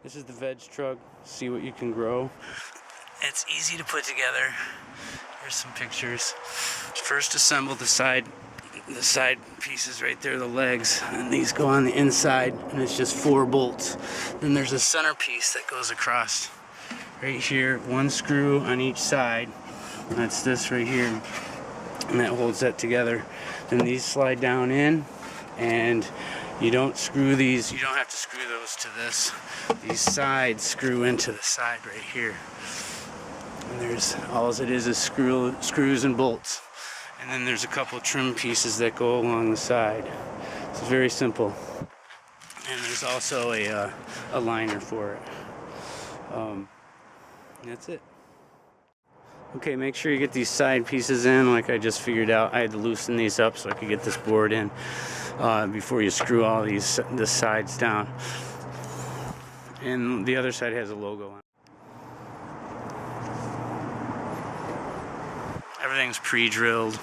This is the Veg Trug. See what you can grow. It's easy to put together. Here's some pictures. First assemble the side pieces right there, the legs, and these go on the inside, and it's just 4 bolts. Then there's a center piece that goes across right here, 1 screw on each side. That's this right here, and that holds that together. Then these slide down in, and you don't screw these, you don't have to screw those to this. These sides screw into the side right here. And there's, all it is screws and bolts. And then there's a couple trim pieces that go along the side. It's very simple. And there's also a liner for it. That's it. Okay, make sure you get these side pieces in like I just figured out. I had to loosen these up so I could get this board in before you screw all the sides down. And the other side has a logo on it. Everything's pre-drilled.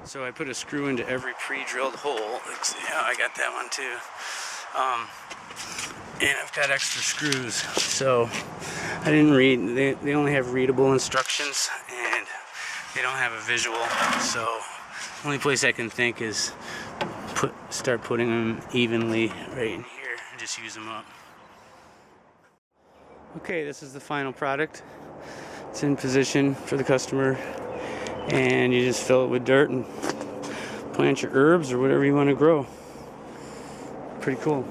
So I put a screw into every pre-drilled hole. Yeah, I got that one too. And I've got extra screws. So I didn't read, they only have readable instructions and they don't have a visual. So the only place I can think is start putting them evenly right in here and just use them up. Okay, this is the final product. It's in position for the customer. And you just fill it with dirt and plant your herbs or whatever you want to grow. Pretty cool.